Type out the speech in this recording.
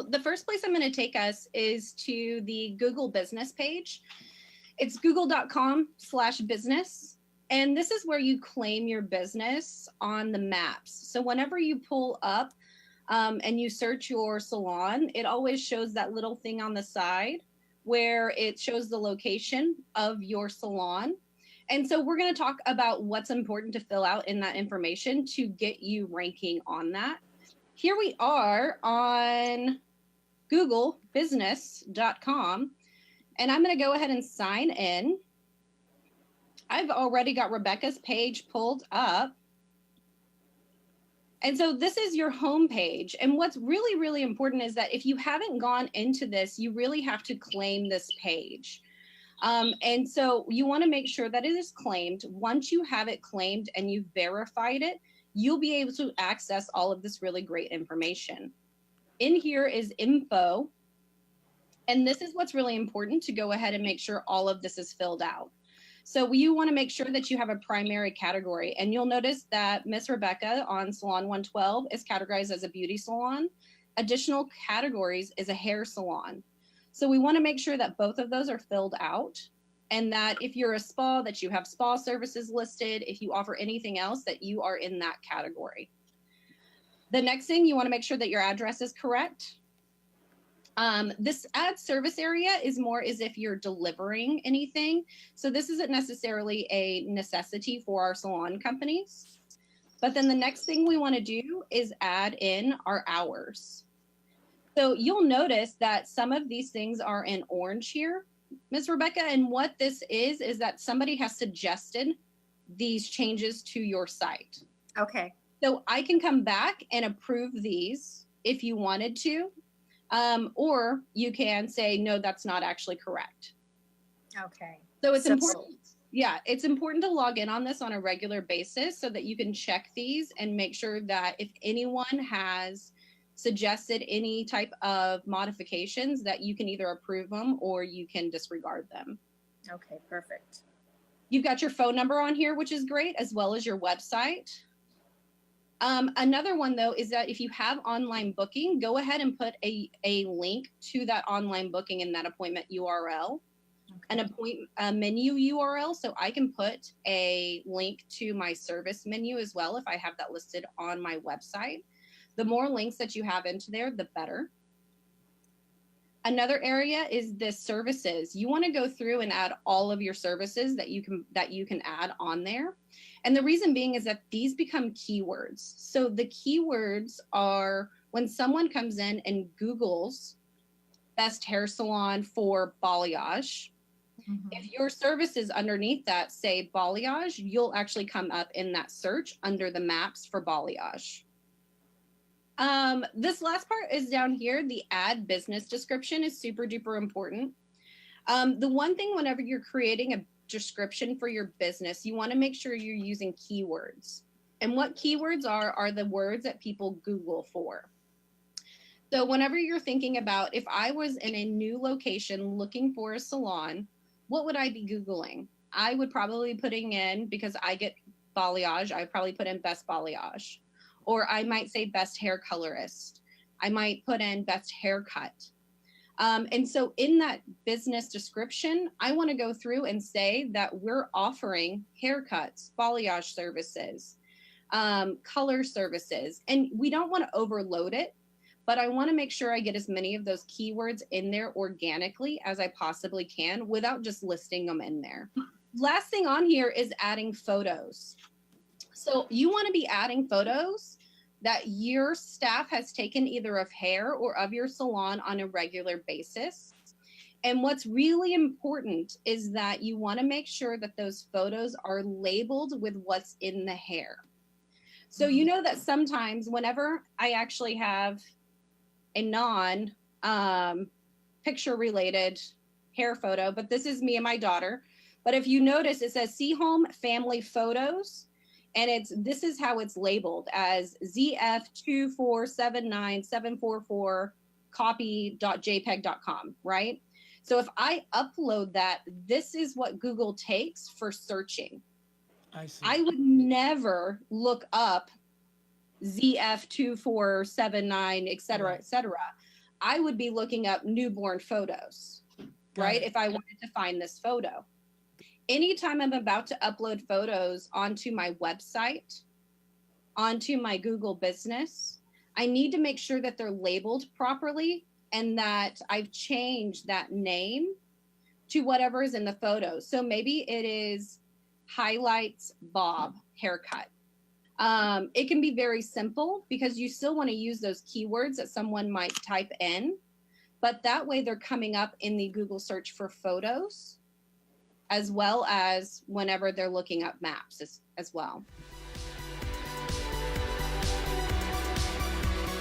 the first place I'm going to take us is to the Google business page. It's google.com/business. And this is where you claim your business on the maps. So whenever you pull up and you search your salon, it always shows that little thing on the side where it shows the location of your salon. And so we're going to talk about what's important to fill out in that information to get you ranking on that. Here we are on googlebusiness.com, and I'm going to go ahead and sign in. I've already got Rebecca's page pulled up. And so this is your home page. And what's really, really important is that if you haven't gone into this, you really have to claim this page. And so you want to make sure that it is claimed. Once you have it claimed and you've verified it, you'll be able to access all of this really great information. In here is info. And this is what's really important to go ahead and make sure all of this is filled out. So you want to make sure that you have a primary category. And you'll notice that Miss Rebecca on Salon 112 is categorized as a beauty salon. Additional categories is a hair salon. So we want to make sure that both of those are filled out, and that if you're a spa, that you have spa services listed. If you offer anything else, that you are in that category. The next thing, you want to make sure that your address is correct. This ad service area is more as if you're delivering anything. So this isn't necessarily a necessity for our salon companies. But then the next thing we want to do is add in our hours. So you'll notice that some of these things are in orange here, Ms. Rebecca. And what this is that somebody has suggested these changes to your site. Okay. So I can come back and approve these if you wanted to. Or you can say, no, that's not actually correct. Okay. So it's important. Yeah, it's important to log in on this on a regular basis so that you can check these and make sure that if anyone has suggested any type of modifications, that you can either approve them or you can disregard them. Okay, perfect. You've got your phone number on here, which is great, as well as your website. Another one, though, is that if you have online booking, go ahead and put a link to that online booking in that appointment URL, okay. A menu URL. So I can put a link to my service menu as well if I have that listed on my website. The more links that you have into there, the better. Another area is the services. You want to go through and add all of your services that you can add on there. And the reason being is that these become keywords. So the keywords are when someone comes in and Googles best hair salon for balayage. Mm-hmm. If your service is underneath that, say balayage, you'll actually come up in that search under the maps for balayage. This last part is down here. The ad business description is super duper important. The one thing whenever you're creating a description for your business, you want to make sure you're using keywords. And what keywords are the words that people Google for. So whenever you're thinking about, if I was in a new location looking for a salon, what would I be Googling? I would probably be putting in, because I get balayage, I would probably put in best balayage. Or I might say best hair colorist. I might put in best haircut. And so in that business description, I want to go through and say that we're offering haircuts, balayage services, color services. And we don't want to overload it, but I want to make sure I get as many of those keywords in there organically as I possibly can without just listing them in there. Last thing on here is adding photos. So you want to be adding photos that your staff has taken either of hair or of your salon on a regular basis. And what's really important is that you want to make sure that those photos are labeled with what's in the hair. So you know that sometimes whenever I actually have a non-picture related hair photo, but this is me and my daughter. But if you notice, it says see home family photos. And this is how it's labeled as ZF2479744 copy.jpeg.com, right? So if I upload that, this is what Google takes for searching. I see. I would never look up ZF2479, et cetera, et cetera. I would be looking up newborn photos, right? If I wanted to find this photo. Anytime I'm about to upload photos onto my website, onto my Google business, I need to make sure that they're labeled properly and that I've changed that name to whatever is in the photo. So maybe it is highlights Bob haircut. It can be very simple because you still want to use those keywords that someone might type in, but that way they're coming up in the Google search for photos, as well as whenever they're looking up maps as well.